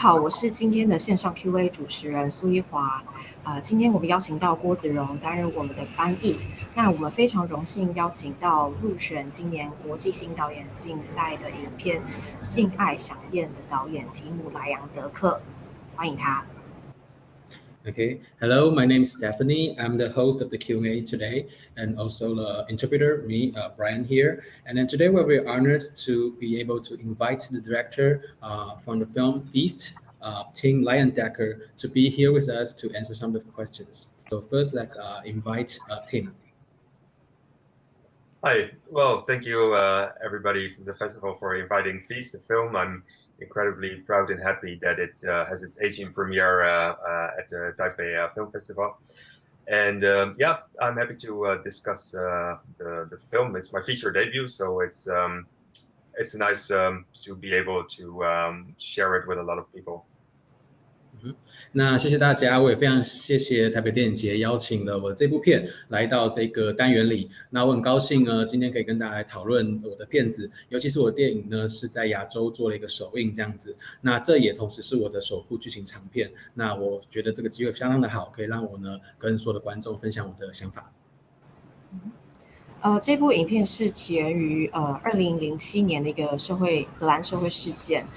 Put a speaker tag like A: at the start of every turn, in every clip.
A: 好，我是今天的线上 Q&A 主持人苏一华。今天我们邀请到郭子荣担任我们的翻译。那我们非常荣幸邀请到入选今年国际新导演竞赛的影片《性爱响宴》的导演提姆莱昂德克，欢迎他。
B: Okay, hello, my name is Stephanie. I'm the host of the Q&A today and also the interpreter, me, Brian here. And then today we're very honored to be able to invite the director from the film Feast, Tim Leyendecker, to be here with us to answer some of the questions. So first, let's invite Tim.
C: Hi, well, thank you everybody from the festival for inviting Feast, the film. I'm incredibly proud and happy that it has its Asian premiere at the Taipei Film Festival. And yeah, I'm happy to discuss the film. It's my feature debut, so it's nice to be able to share it with a lot of people.
B: 那谢谢大家，我也非常谢谢台北电影节邀请了我这部片来到这个单元里。那我很高兴呢，今天可以跟大家来讨论我的片子，尤其是我的电影呢是在亚洲做了一个首映这样子。那这也同时是我的首部剧情长片。那我觉得这个机会相当的好，可以让我呢跟所有的观众分享我的想法。
A: 这部影片是起源于2007年的一个荷兰社会事件，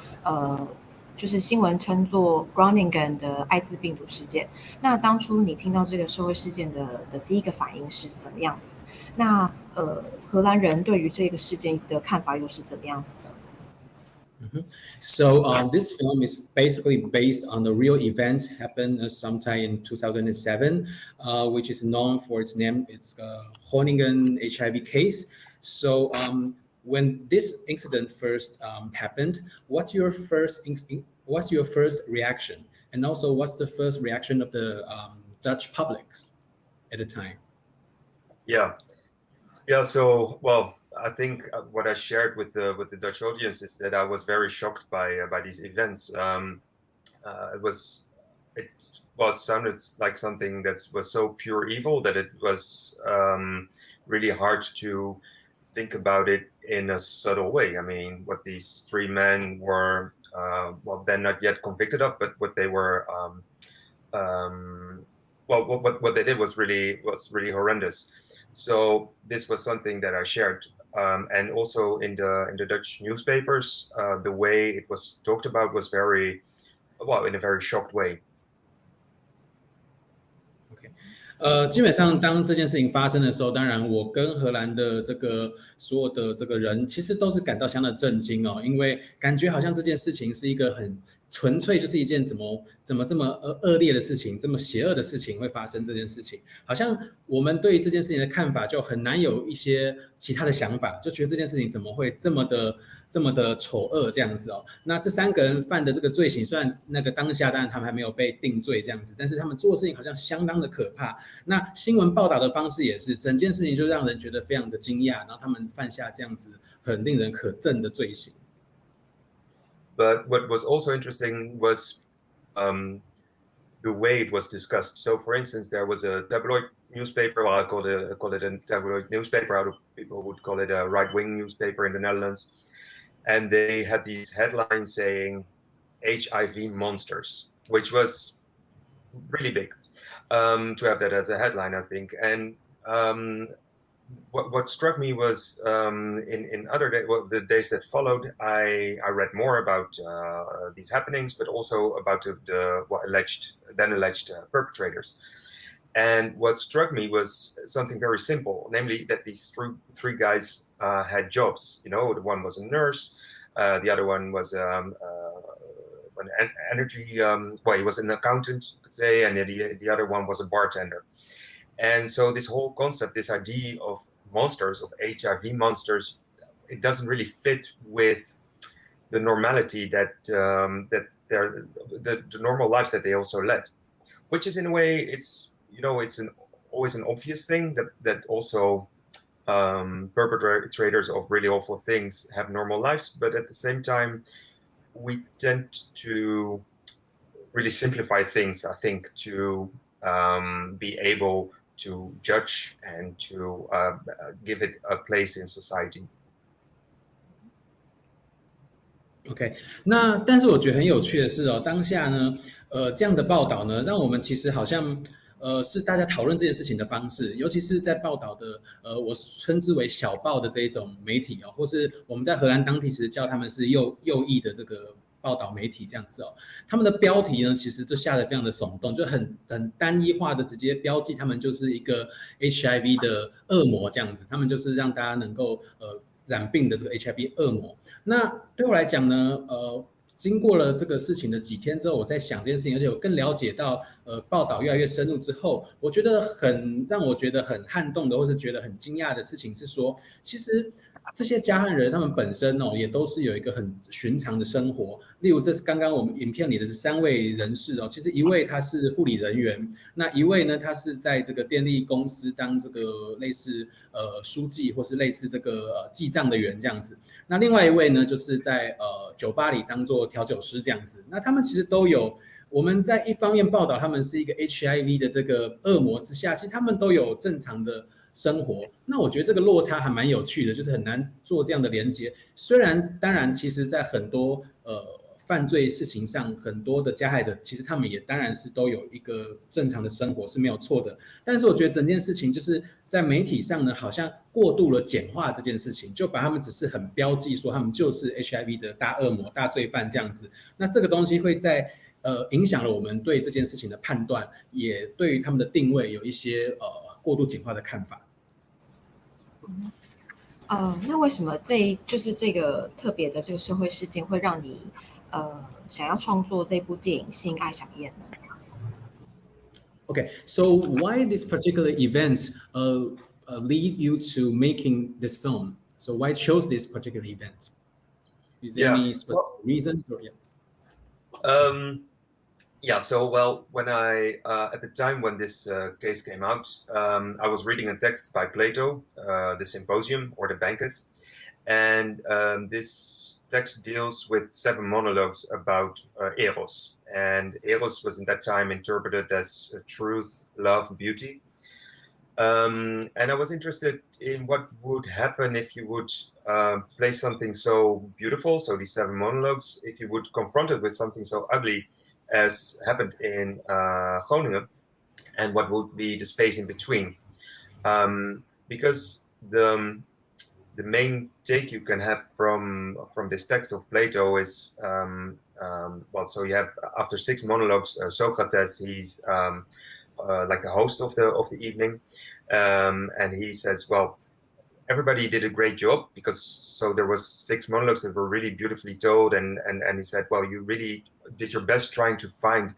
A: 就是新闻称作 Groningen 的艾滋病毒事件。那当初你听到这个社会事件的第一个反应是怎么样子？那荷兰人对于这个事件的看法又是怎么样子的
B: ？So this film is basically based on the real events happened sometime in 2007, which is known for its name. It's a Groningen HIV case. So when this incident first happened, what's your first reaction? And also, what's the first reaction of the Dutch public at the time?
C: Yeah. So well, I think what I shared with the Dutch audience is that I was very shocked by these events. It sounded like something that was so pure evil that it was really hard to think about it in a subtle way. I mean, what these three men were, they're not yet convicted of, but what they were, what they did was really horrendous. So this was something that I shared, and also in the Dutch newspapers, the way it was talked about was in a very shocked way.
B: 基本上当这件事情发生的时候，当然我跟荷兰的这个所有的这个人，其实都是感到相当的震惊哦，因为感觉好像这件事情是一个很纯粹，就是一件怎么这么恶劣的事情，这么邪恶的事情会发生这件事情，好像我们对于这件事情的看法就很难有一些其他的想法，就觉得这件事情怎么会这么的丑恶这样子哦。那这三个人犯的这个罪行，虽然那个当下当然他们还没有被定罪这样子，但是他们做的事情好像相当的可怕。那新闻报道的方式也是，整件事情就让人觉得非常的惊讶，然后他们犯下这样子很令人可憎的罪行。
C: But what was also interesting was the way it was discussed. So, for instance, there was a tabloid newspaper. Well, I call it a tabloid newspaper. Other people would call it a right-wing newspaper in the Netherlands. And they had these headlines saying HIV monsters, which was really big to have that as a headline, I think. And what struck me was in other the days that followed, I read more about these happenings, but also about the alleged perpetrators. And what struck me was something very simple, namely that these three guys had jobs. You know, the one was a nurse, the other one was an energy, he was an accountant, you could say, and the other one was a bartender. And so this whole concept, this idea of monsters, of HIV monsters, it doesn't really fit with the normality that the normal lives that they also led, which is in a way it's always an obvious thing that also perpetrators of really awful things have normal lives, but at the same time we tend to really simplify things, I think, to be able to judge and to give it a place in society.
B: OK， 那但是我觉得很有趣的是当下呢，这样的报道呢，让我们其实好像是大家讨论这件事情的方式，尤其是在报道的我称之为小报的这一种媒体或是我们在荷兰当地其实叫他们是右翼的这个报道媒体这样子他们的标题呢其实就下得非常的耸动，就很单一化的直接标记他们就是一个 HIV 的恶魔这样子，他们就是让大家能够染病的这个 HIV 恶魔。那对我来讲呢，经过了这个事情的几天之后，我在想这件事情，而且我更了解到，报道越来越深入之后，我觉得让我觉得很撼动的，或是觉得很惊讶的事情是说，其实这些加害人他们本身也都是有一个很寻常的生活。例如，这是刚刚我们影片里的是3位人士其实一位他是护理人员，那一位呢他是在这个电力公司当这个类似书记或是类似这个记账的员这样子。那另外一位呢就是在酒吧里当做调酒师这样子。那他们其实都有。我们在一方面报道他们是一个 HIV 的这个恶魔之下，其实他们都有正常的生活。那我觉得这个落差还蛮有趣的，就是很难做这样的连接。虽然当然其实在很多犯罪事情上，很多的加害者其实他们也当然是都有一个正常的生活是没有错的，但是我觉得整件事情就是在媒体上呢好像过度了简化这件事情，就把他们只是很标记说他们就是 HIV 的大恶魔大罪犯这样子。那这个东西会在影响了我们对这件事情的判断，也对于他们的定位有一些过度简化的看法。
A: 那为什么就是这个特别的这个社会事件会让你想要创作这部电影《性爱响宴》呢？
B: Okay, so why this particular event lead you to making this film? So why chose this particular event? Is there any specific reasons? Or,
C: So well, when I at the time when this case came out, I was reading a text by Plato, the Symposium or the Banquet, and this text deals with 7 monologues about eros, and eros was in that time interpreted as truth, love, beauty. And I was interested in what would happen if you would play something so beautiful, so these 7 monologues, if you would confront it with something so ugly as happened in Groningen, and what would be the space in between. Because the main take you can have from this text of Plato is, so you have, after 6 monologues, Socrates, he's like a host of the evening, and he says, well, everybody did a great job because there was 6 monologues that were really beautifully told, and he said, well, you really did your best trying to find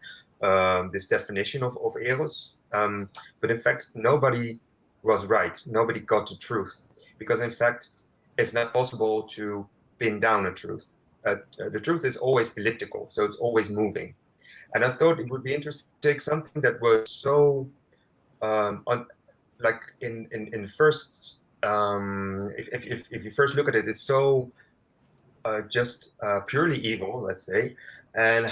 C: this definition of eros, but in fact nobody was right, nobody got the truth, because in fact it's not possible to pin down a truth. The truth is always elliptical, so it's always moving, and I thought it would be interesting to take something that was so like in first if you first look at it, it's so just purely evil, let's say, and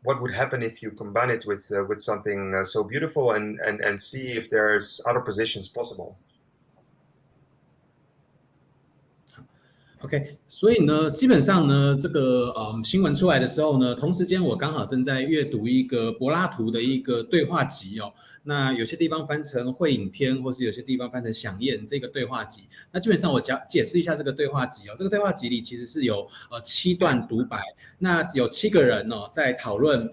C: what would happen if you combine it with something so beautiful, and see if there's other positions possible.
B: OK， 所以呢，基本上呢，这个新闻出来的时候呢，同时间我刚好正在阅读一个柏拉图的一个对话集那有些地方翻成会影片，或是有些地方翻成响宴这个对话集。那基本上我解释一下这个对话集这个对话集里其实是有7段独白，那有7个人在讨论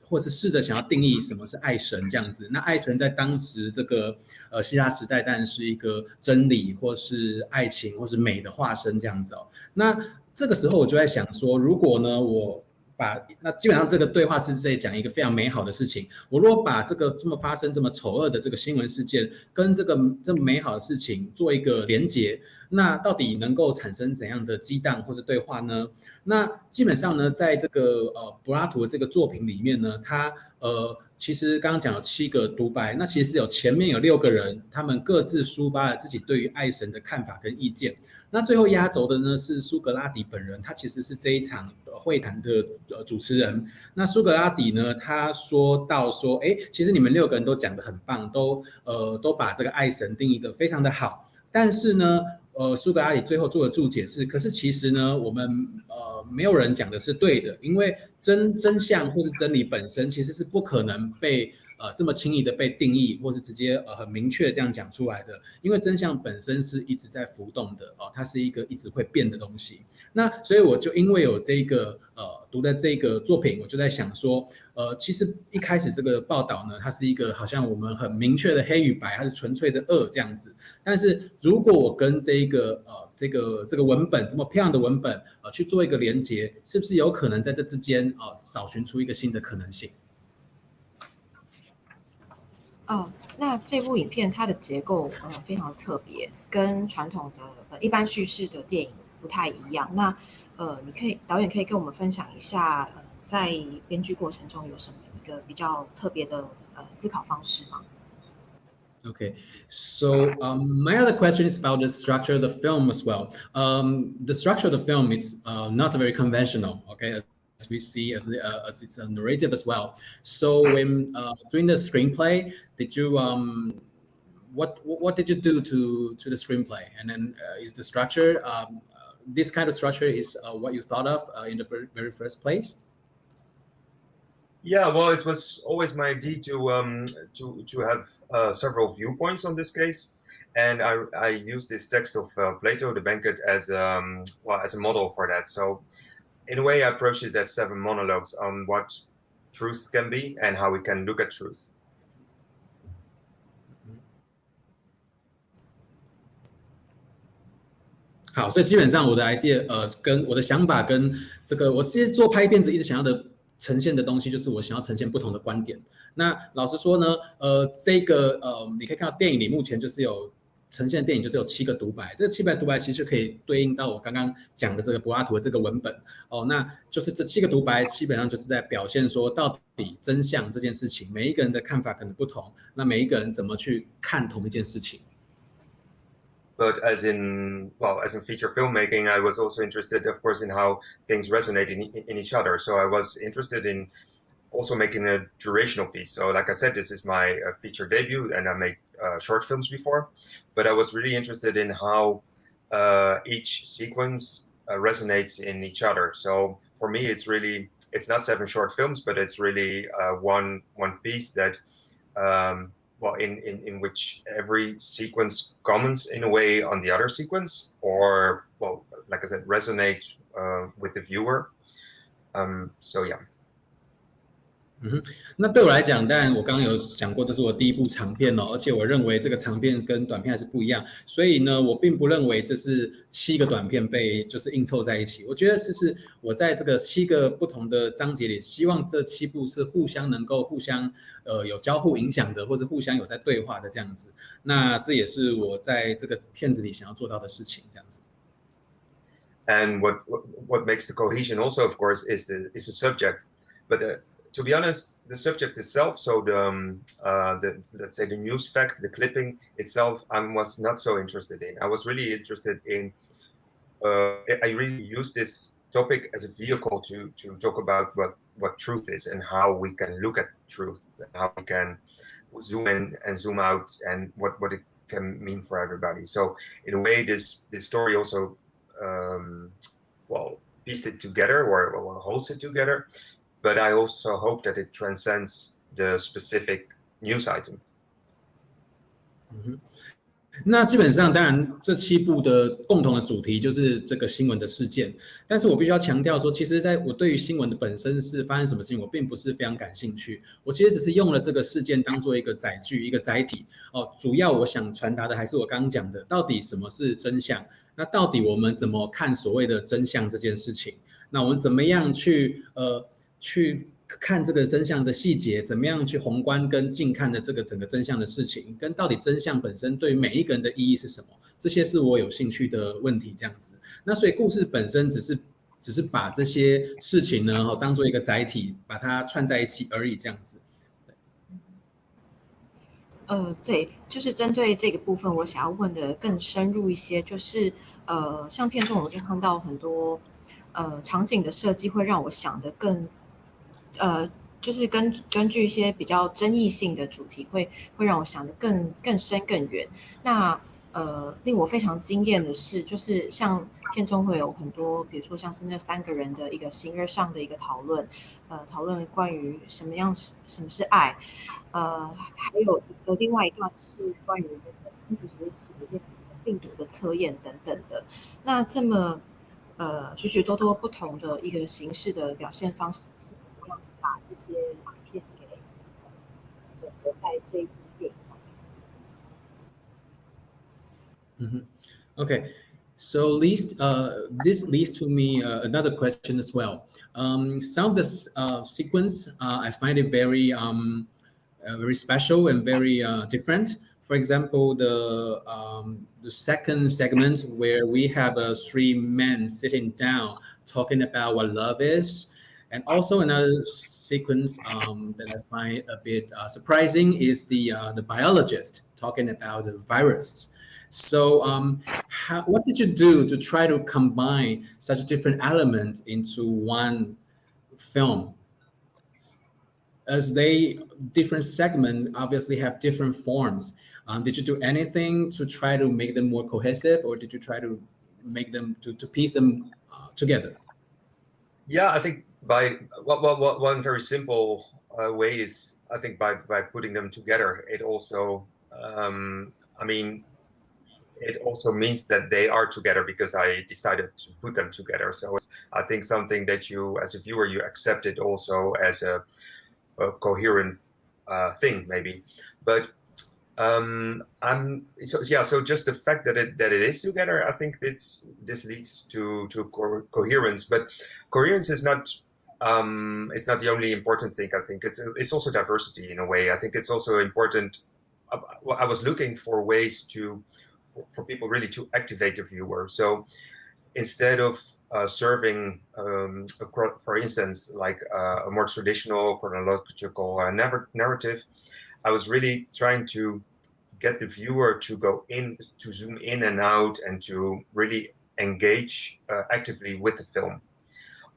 B: 或是试着想要定义什么是爱神这样子。那爱神在当时这个希腊时代当然是一个真理或是爱情或是美的化身这样子那这个时候我就在想说，如果呢那基本上这个对话是在讲一个非常美好的事情，我如果把这个这么发生这么丑恶的这个新闻事件跟这么美好的事情做一个连结，那到底能够产生怎样的激荡或是对话呢？那基本上呢，在这个柏拉图的这个作品里面呢，他其实刚刚讲有7个独白，那其实前面有6个人，他们各自抒发了自己对于爱神的看法跟意见。那最后压轴的呢是苏格拉底本人，他其实是这一场会谈的主持人。那苏格拉底呢，他说到说，其实你们6个人都讲得很棒，都把这个爱神定义得非常的好。但是呢，苏格拉底最后做的注解是，可是其实呢，我们没有人讲的是对的，因为真相或是真理本身其实是不可能被这么轻易的被定义，或是直接很明确这样讲出来的，因为真相本身是一直在浮动的它是一个一直会变的东西。那所以我就因为有这个读的这个作品，我就在想说，其实一开始这个报道呢，它是一个好像我们很明确的黑与白，它是纯粹的恶这样子。但是如果我跟这个文本这么漂亮的文本去做一个连结，是不是有可能在这之间找寻出一个新的可能性？
A: 那这部影片它的结构非常特别，跟传统的一般叙事的电影不太一样。那导演可以跟我们分享一下在编剧过程中有什么一个比较特别的思考方式吗？
B: Okay, so my other question is about the structure of the film as well. The structure of the film is not very conventional, okay, as we see as it's a narrative as well. So when doing the screenplay, did you what did you do to the screenplay? And then is the structure this kind of structure is what you thought of in the very first place?
C: Yeah, well, it was always my idea to have several viewpoints on this case, and I used this text of Plato, the Banquet, as as a model for that. So, in a way, I approached it as 7 monologues on what truth can be and how we can look at truth.
B: 好，所以基本上我的 idea，跟我的想法跟这个，我其实做拍片子一直想要的呈现的东西，就是我想要呈现不同的观点。那老实说呢，这个你可以看到电影里目前就是有呈现的电影就是有7个独白，这7个独白其实可以对应到我刚刚讲的这个柏拉图的这个文本那就是这7个独白基本上就是在表现说，到底真相这件事情，每一个人的看法可能不同，那每一个人怎么去看同一件事情。
C: But as in feature filmmaking, I was also interested, of course, in how things resonate in each other. So I was interested in also making a durational piece. So like I said, this is my feature debut, and I made short films before. But I was really interested in how each sequence resonates in each other. So for me, it's not 7 short films, but it's really one piece that in which every sequence comments in a way on the other sequence, or like I said, resonate with the viewer. So yeah.
B: 那对我来讲，当然我刚刚有讲过，这是我第一部长片而且我认为这个长片跟短片还是不一样，所以呢，我并不认为这是7个短片被就是硬凑在一起。我觉得是我在这个7个不同的章节里，希望这7部是能够互相有交互影响的，或者互相有在对话的这样子。那这也是我在这个片子里想要做到的事情，这样子。
C: And what makes the cohesion also, of course, is the subject, but to be honest, the subject itself, so the let's say the news fact, the clipping itself, I was not so interested in. I was really interested in. I really used this topic as a vehicle to talk about what truth is and how we can look at truth, and how we can zoom in and zoom out, and what it can mean for everybody. So in a way, this story also pieced it together or holds it together. But I also hope that it transcends the specific news item.
B: 那基本上，当然这7部的共同的主题就是这个新闻的事件。但是我必须要强调说，其实在我对于新闻的本身是发生什么事情，我并不是非常感兴趣。我其实只是用了这个事件当做一个载具、一个载体主要我想传达的还是我刚刚讲的，到底什么是真相？那到底我们怎么看所谓的真相这件事情？那我们怎么样去看这个真相的细节，怎么样去宏观跟近看的这个整个真相的事情，跟到底真相本身对于每一个人的意义是什么，这些是我有兴趣的问题这样子。那所以故事本身只是把这些事情呢当做一个载体，把它串在一起而已这样子。
A: 对，就是针对这个部分，我想要问的更深入一些，就是像片中我们就看到很多场景的设计会让我想的更就是根据一些比较争议性的主题会让我想的更深更远。那令我非常惊艳的是，就是像片中会有很多，比如说像是那3个人的一个形而上的一个讨论，讨论关于什么是爱，还有另外一段是关于那个科学实验室里面病毒的测验等等的。那这么许许多多不同的一个形式的表现方式，是怎么样把这些影片给整合在这一部电影当中？Okay,
B: so this leads to me another question as well. Some of the sequence I find it very special and very different. For example, the second segment where we have 3 men sitting down talking about what love is. And also another sequence that I find a bit surprising is the biologist talking about the virus. So what did you do to try to combine such different elements into one film? As different segments obviously have different forms. Did you do anything to try to make them more cohesive, or did you try to make them to piece them together?
C: Yeah, I think by one very simple way is, I think by putting them together, it also it also means that they are together because I decided to put them together. So it's, I think, something that you, as a viewer, you accept it also as a coherent thing, maybe. But so just the fact that it is together, I think this leads to coherence. But coherence is not it's not the only important thing. I think it's also diversity in a way. I think it's also important. I was looking for ways for people really to activate the viewer. So instead of serving, for instance, like a more traditional chronological narrative, I was really trying to get the viewer to go in, to zoom in and out, and to really engage actively with the film.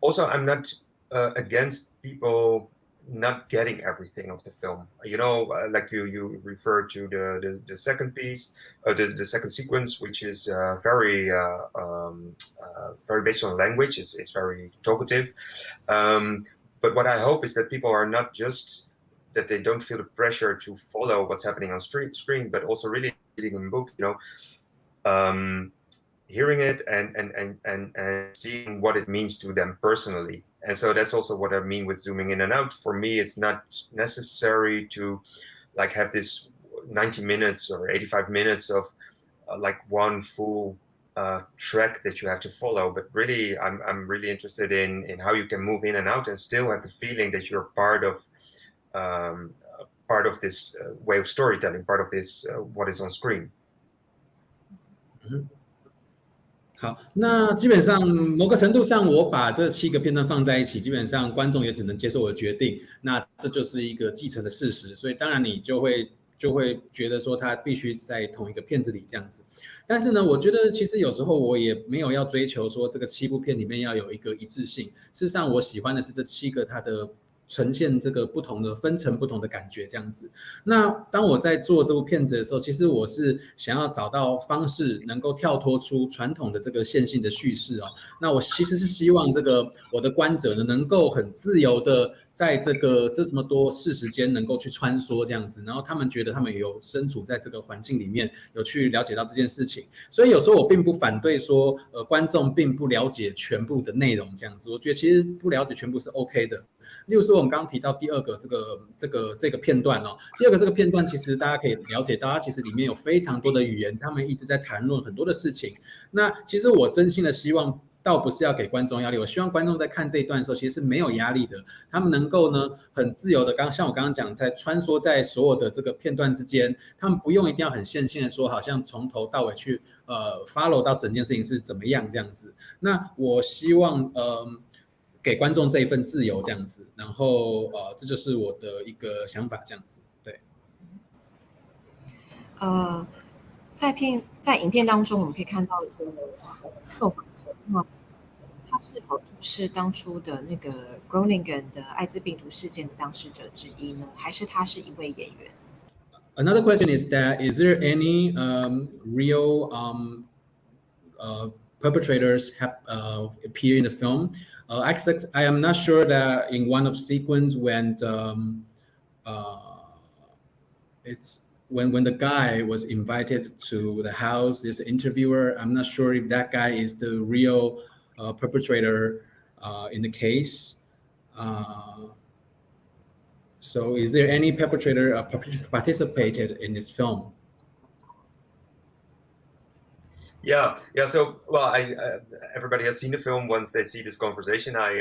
C: Also, I'm not against people not getting everything of the film. You know, like you referred to the second piece, the second sequence, which is very based on language. It's very talkative. But what I hope is that people are not just that they don't feel the pressure to follow what's happening on screen, but also really reading a book. You know, hearing it and seeing what it means to them personally. And so that's also what I mean with zooming in and out. For me, it's not necessary to like have this 90 minutes or 85 minutes of like one full track that you have to follow. But really, I'm really interested in how you can move in and out and still have the feeling that you're part of this way of storytelling, part of this what is on screen.
B: Mm-hmm. 好，那基本上某个程度上，我把这7个片段放在一起，基本上观众也只能接受我的决定。那这就是一个既成的事实，所以当然你就会觉得说它必须在同一个片子里这样子。但是呢，我觉得其实有时候我也没有要追求说这个7部片里面要有一个一致性。事实上，我喜欢的是这7个它的呈现这个不同的分层不同的感觉这样子。那当我在做这部片子的时候，其实我是想要找到方式能够跳脱出传统的这个线性的叙事。那我其实是希望这个我的观者呢能够很自由的在这么多事实间能够去穿梭这样子，然后他们觉得他们有身处在这个环境里面，有去了解到这件事情。所以有时候我并不反对说观众并不了解全部的内容这样子，我觉得其实不了解全部是 OK 的。例如说我们刚刚提到第2个这个片段第2个这个片段其实大家可以了解到它其实里面有非常多的语言，他们一直在谈论很多的事情。那其实我真心的希望倒不是要给观众压力，我希望观众在看这一段的时候其实是没有压力的，他们能够呢很自由的像我刚刚讲在穿梭在所有的这个片段之间，他们不用一定要很线性的说好像从头到尾去follow 到整件事情是怎么样这样子。那我希望给观众这一份自由这样子，然后这就是我的一个想法这样子。对。
A: 在影片当中我们可以看到一个受访者，那他是否就是当初的那个 Groningen 的艾滋病毒事件的当事者之一呢？还是他是一位演员
B: Another question is that is there any real perpetrators have appear in the film? I am not sure that in one of sequence when it's when the guy was invited to the house, there's an interviewer. I'm not sure if that guy is the real perpetrator in the case. So is there any perpetrator participated in this film?
C: Yeah. So, well, everybody has seen the film once they see this conversation, I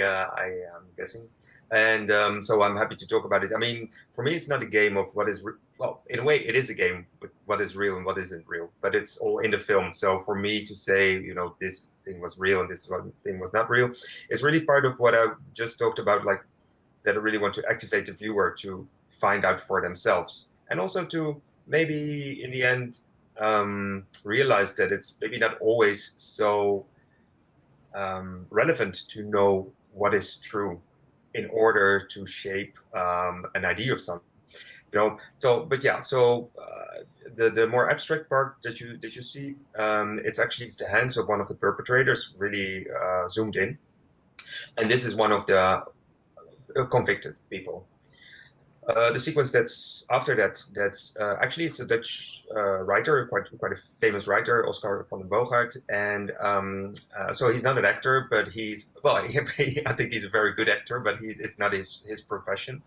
C: am guessing, and so I'm happy to talk about it. I mean, for me, it's not a game of what is well, in a way, it is a game with what is real and what isn't real, but it's all in the film. So for me to say, this thing was real and this one thing was not real, is really part of what I just talked about, like that I really want to activate the viewer to find out for themselves, and also to maybe in the end realize that it's maybe not always so relevant to know what is true in order to shape an idea of something. So the more abstract part that you see, it's the hands of one of the perpetrators really zoomed in, and this is one of the convicted people. The sequence that's after that's actually it's a Dutch writer, quite a famous writer, Oscar van den Boogaard, and so he's not an actor, but I think he's a very good actor, but it's not his profession,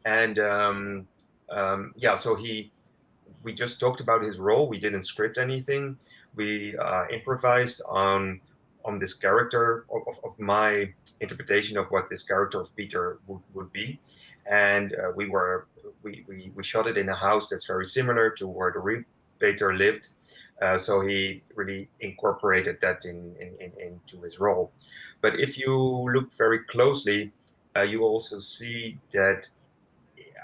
C: and so we just talked about his role. We didn't script anything. We improvised on this character of my interpretation of what this character of Peter would be. And we shot it in a house that's very similar to where the real Peter lived, so he really incorporated that into his role. But if you look very closely, you also see that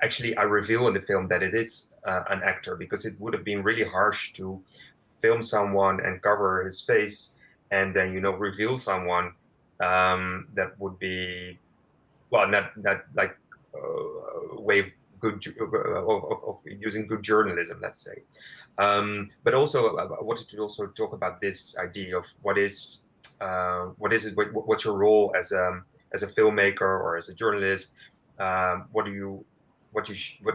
C: actually I reveal in the film that it is an actor, because it would have been really harsh to film someone and cover his face and then reveal someone that would be not like way of good of using good journalism, let's say. But also I wanted to also talk about this idea of what's your role as a filmmaker or as a journalist. What do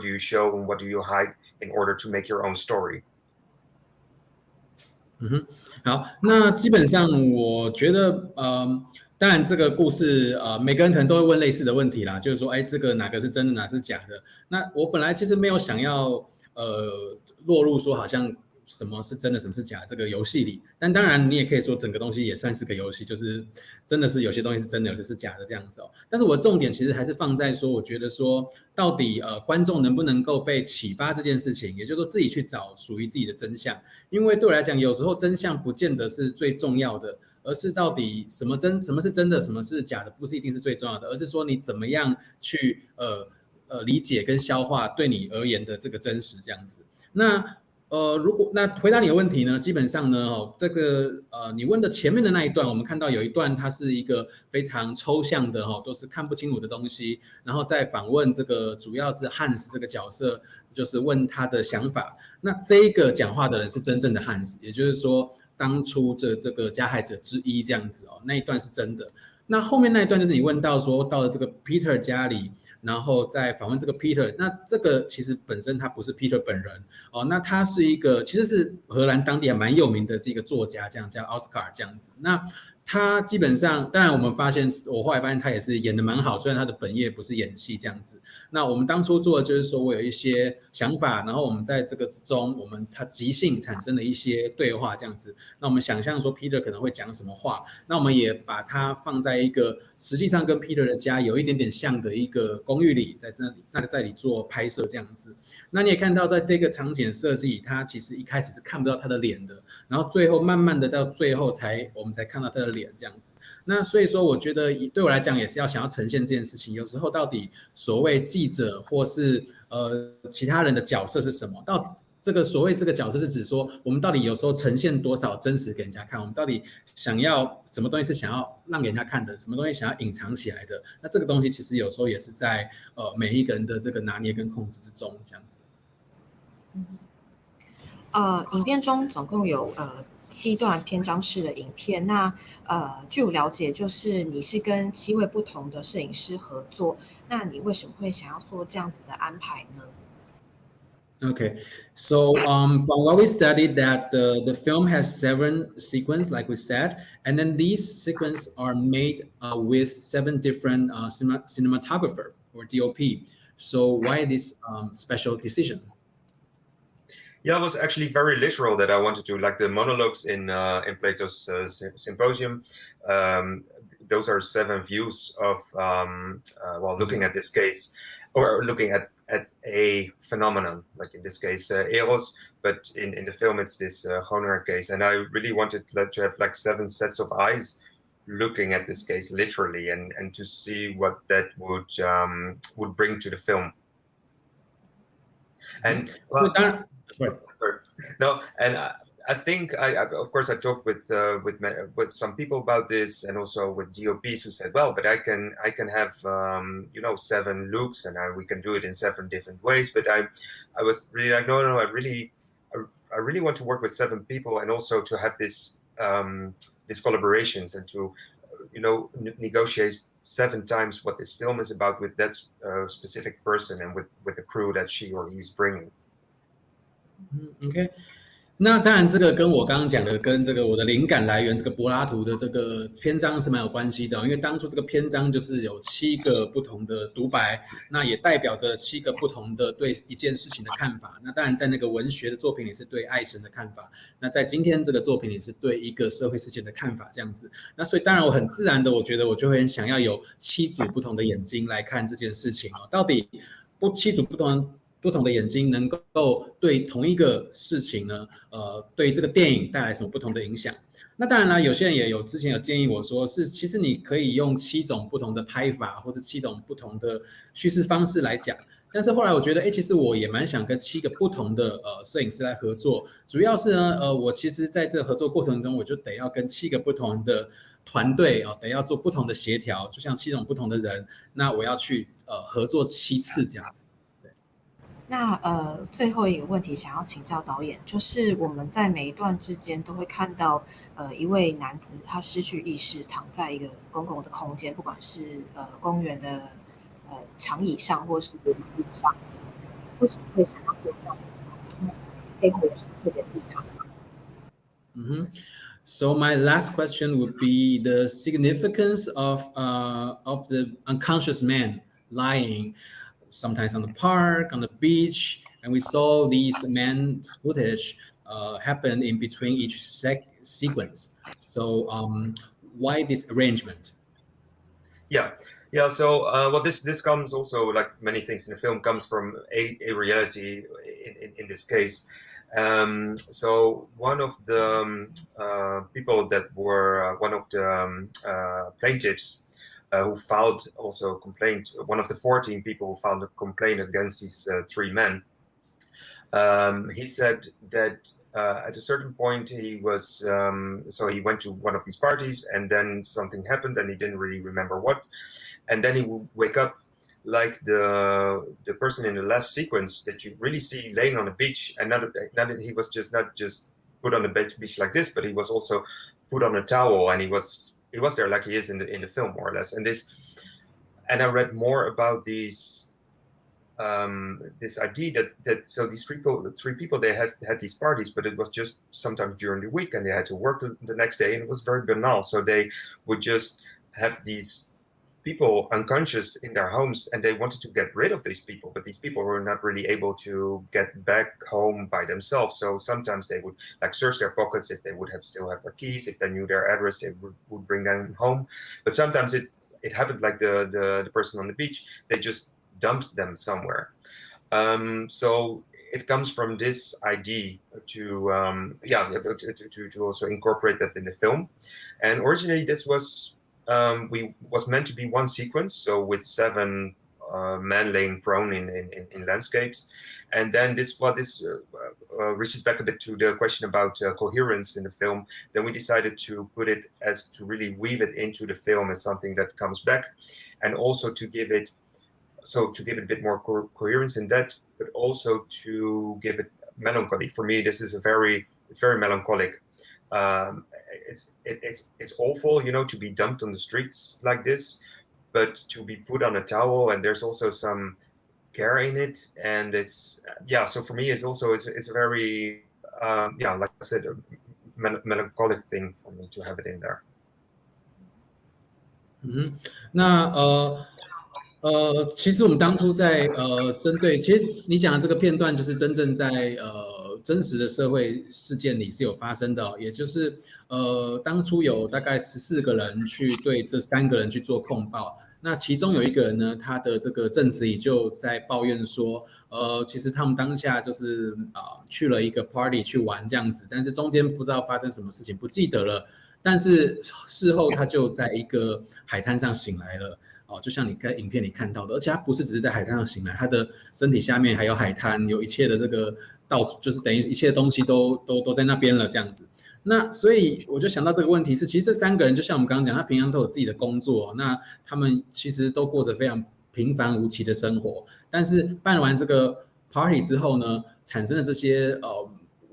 C: you show and what do you hide in order to make your own story?
B: 好，那基本上我觉得，当然这个故事，每个人可能都会问类似的问题啦，就是说，这个哪个是真的，哪是假的？那我本来其实没有想要，落入说好像什么是真的，什么是假的这个游戏里。但当然，你也可以说整个东西也算是个游戏，就是真的是有些东西是真的，有些是假的这样子哦。但是我重点其实还是放在说，我觉得说到底观众能不能够被启发这件事情，也就是说自己去找属于自己的真相。因为对我来讲，有时候真相不见得是最重要的，而是到底什么是真的，什么是假的，不是一定是最重要的，而是说你怎么样去理解跟消化对你而言的这个真实这样子。那回答你的问题呢，基本上呢，这个你问的前面的那一段，我们看到有一段它是一个非常抽象的都是看不清楚的东西，然后再访问这个主要是汉斯这个角色，就是问他的想法。那这一个讲话的人是真正的汉斯，也就是说当初这个加害者之一这样子那一段是真的。那后面那一段就是你问到说到了这个 Peter 家里，然后再访问这个 Peter， 那这个其实本身他不是 Peter 本人那他是一个其实是荷兰当地还蛮有名的是一个作家，这样叫 Oscar 这样子。那他基本上，当然我后来发现他也是演得蛮好，虽然他的本业不是演戏这样子。那我们当初做的就是说我有一些想法，然后我们在这个之中，他即兴产生了一些对话这样子。那我们想象说 Peter 可能会讲什么话，那我们也把它放在一个实际上跟 Peter 的家有一点点像的一个公寓里，在这里做拍摄这样子。那你也看到在这个场景设计，他其实一开始是看不到他的脸的，然后最后慢慢的到最后我们才看到他的脸这样子。那所以说我觉得对我来讲也是想要呈现这件事情，有时候到底所谓记者或是其他人的角色是什么，到底这个所谓这个角色是指说我们到底有时候呈现多少真实给人家看，我们到底想要什么东西是想要让给人家看的，什么东西想要隐藏起来的，那这个东西其实有时候也是在每一个人的这个拿捏跟控制之中这样子。
A: 影片中总共有7段篇章式的影片。那据我了解，就是你是跟7位不同的摄影师合作，那你为什么会想要做这样子的安排呢？
B: Okay, so from what we studied, that the film has 7 sequences, like we said, and then these sequences are made with 7 different cinematographer or DOP. So why this special decision?
C: Yeah, it was actually very literal that I wanted to, like the monologues in Plato's Symposium. Those are 7 views of looking at this case, or looking at a phenomenon, like in this case Eros, but in the film it's this Honorar case, and I really wanted to have like 7 sets of eyes looking at this case literally, and to see what that would bring to the film. And no, and I think of course I talked with some people about this, and also with DOPs who said, well, but I can have 7 looks, and we can do it in 7 different ways. But I was really like, no, I really want to work with 7 people, and also to have these collaborations, and to negotiate 7 times what this film is about with that specific person, and with the crew that she or he's bringing.
B: Okay. 那当然，这个跟我刚刚讲的，跟这个我的灵感来源，这个柏拉图的这个篇章是蛮有关系的。因为当初这个篇章就是有7个不同的独白，那也代表着7个不同的对一件事情的看法。那当然，在那个文学的作品里是对爱神的看法，那在今天这个作品里是对一个社会事件的看法，这样子。那所以当然，我很自然的，我觉得我就会很想要有7组不同的眼睛来看这件事情哦。到底7组不同的眼睛能够对同一个事情呢，对这个电影带来什么不同的影响？那当然啦，有些人也有之前有建议我说，其实你可以用7种不同的拍法，或是7种不同的叙事方式来讲。但是后来我觉得，其实我也蛮想跟7个不同的摄影师来合作。主要是呢，我其实在这个合作过程中，我就得要跟7个不同的团队得要做不同的协调，就像7种不同的人，那我要去合作7次这样子。
A: 那最后一个问题想要请教导演，就是我们在每一段之间都会看到一位男子他失去意识，躺在一个公共的空间，不管是公园的长椅上，或是路上。为什么会想要做这样子的？背后有什么特别的意图？So
B: my last question would be the significance of the unconscious man lying, sometimes on the park, on the beach, and we saw these men's footage happen in between each sequence. So why this arrangement?
C: Yeah. So this comes also, like many things in the film, comes from a reality in this case. So one of the people that were one of the plaintiffs who filed also complaint, one of the 14 people who filed a complaint against these 3 men, he said that at a certain point he was, so he went to one of these parties, and then something happened and he didn't really remember what, and then he would wake up like the person in the last sequence that you really see laying on the beach, and not that he was not just put on the beach like this, but he was also put on a towel, and he was there like he is in the film, more or less. And I read more about this idea that so these 3 people they had these parties, but it was just sometimes during the week, and they had to work the next day, and it was very banal. So they would just have these people unconscious in their homes, and they wanted to get rid of these people, but these people were not really able to get back home by themselves. So sometimes they would like search their pockets if they would still have their keys. If they knew their address, they would bring them home. But sometimes it happened like the person on the beach, they just dumped them somewhere. So it comes from this idea to also incorporate that in the film. And originally this was meant to be one sequence, so with 7 men laying prone in landscapes. And then this reaches back a bit to the question about coherence in the film. Then we decided to put it to really weave it into the film as something that comes back, and also to give it a bit more coherence in that, but also to give it melancholy. For me, this is it's very melancholic. It's awful, to be dumped on the streets like this, but to be put on a towel, and there's also some care in it, and it's so for me it's a very like I said, a melancholic thing for me to have it in there.
B: 那其实我们当初在针对，其实你讲的这个片段就是真正在真实的社会事件里是有发生的也就是当初有大概14个人去对这3个人去做控报，那其中有一个人呢，他的这个证词里就在抱怨说，其实他们当下就是去了一个 party 去玩这样子，但是中间不知道发生什么事情，不记得了，但是事后他就在一个海滩上醒来了。就像你在影片里看到的，而且他不是只是在海滩上醒来，他的身体下面还有海滩，有一切的这个就是等于一切东西都在那边了这样子。那所以我就想到这个问题是，其实这3个人就像我们刚刚讲，他平常都有自己的工作，那他们其实都过着非常平凡无奇的生活，但是办完这个 party 之后呢，产生了这些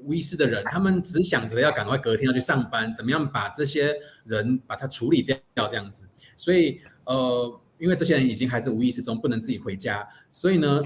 B: 无意识的人，他们只想着要赶快隔天要去上班，怎么样把这些人把它处理掉这样子。所以因为这些人已经还是无意识中不能自己回家，所以呢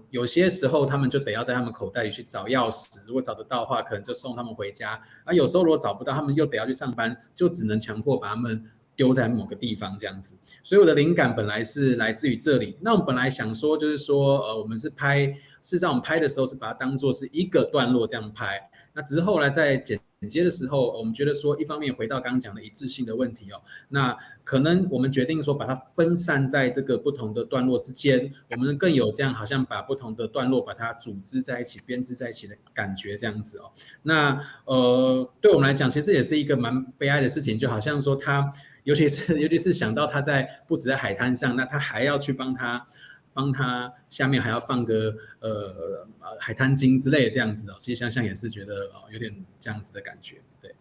B: 有些时候他们就得要在他们口袋里去找钥匙，如果找得到的话可能就送他们回家，有时候如果找不到他们又得要去上班，就只能强迫把他们丢在某个地方这样子。所以我的灵感本来是来自于这里。那我们本来想说就是说我们是拍，事实上我们拍的时候是把它当作是一个段落这样拍，那只是后来在剪接的时候，我们觉得说一方面回到刚刚讲的一致性的问题那可能我们决定说把它分散在这个不同的段落之间，我们更有这样好像把不同的段落把它组织在一起编织在一起的感觉这样子那对我们来讲其实这也是一个蛮悲哀的事情，就好像说他尤其是想到他不止在海滩上，那他还要去帮他下面还要放个海滩巾之类的这样子其实想想也是觉得有点这样子的感觉，对。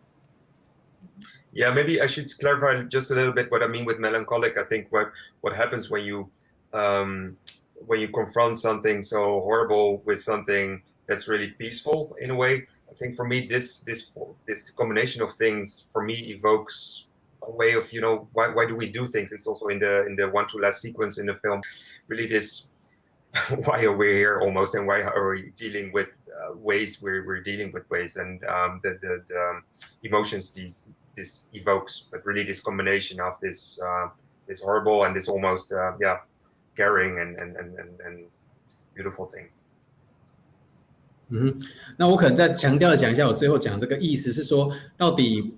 C: Yeah, maybe I should clarify just a little bit what I mean with melancholic. I think what happens when you confront something so horrible with something that's really peaceful in a way. I think for me this combination of things for me evokes a way of why do we do things. It's also in the one to last sequence in the film, really this why are we here almost, and why are we dealing with ways we're dealing with ways, and the emotions this evokes, but really this combination of this horrible and this almost caring and beautiful thing.
B: 那我可能再强调讲一下，我最后讲这个意思是说，到底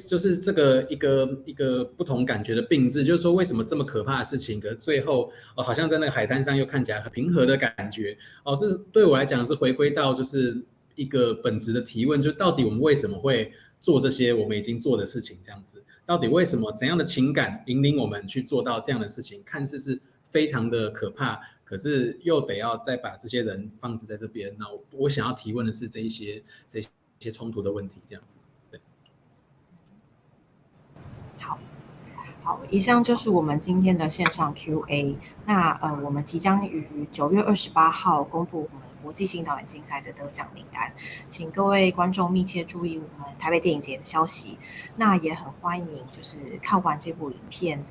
B: 就是这个一个不同感觉的并置，就是说为什么这么可怕的事情，可是最后好像在那个海滩上又看起来很平和的感觉这是对我来讲是回归到就是一个本质的提问，就到底我们为什么会做这些我们已经做的事情这样子？到底为什么怎样的情感引领我们去做到这样的事情？看似是非常的可怕。可是又得要再把这些人放置在这边，那我想要提问的是这些冲突的问题，这样子。对。
A: 好，以上就是我们今天的线上 Q&A。那我们即将于9月28号公布我们国际新导演竞赛的得奖名单，请各位观众密切注意我们台北电影节的消息。那也很欢迎就是看完这部影片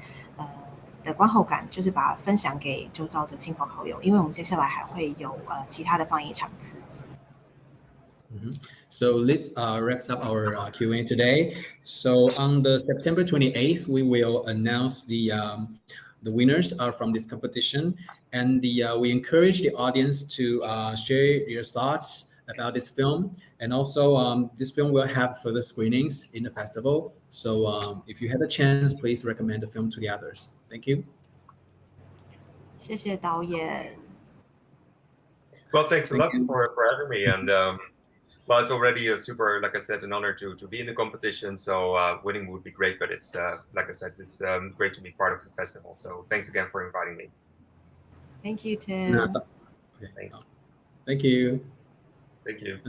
A: 的观后感，就是把它分享给周遭的亲朋好友，因为我们接下来还会有其他的放映场次。
B: So this wraps up our Q&A today. So on the September 28th, we will announce the winners from this competition, and we encourage the audience to share your thoughts about this film, and also this film will have further screenings in the festival. So if you have a chance, please recommend the film to the others. Thank you.
A: 谢谢导演。
C: Well, thanks a lot for having me, and well, it's already a super, like I said, an honor to be in the competition. So winning would be great, but it's like I said, it's great to be part of the festival. So thanks again for inviting me.
A: Thank you, Tim.
B: Okay. Thanks. Thank you.
C: Thank you.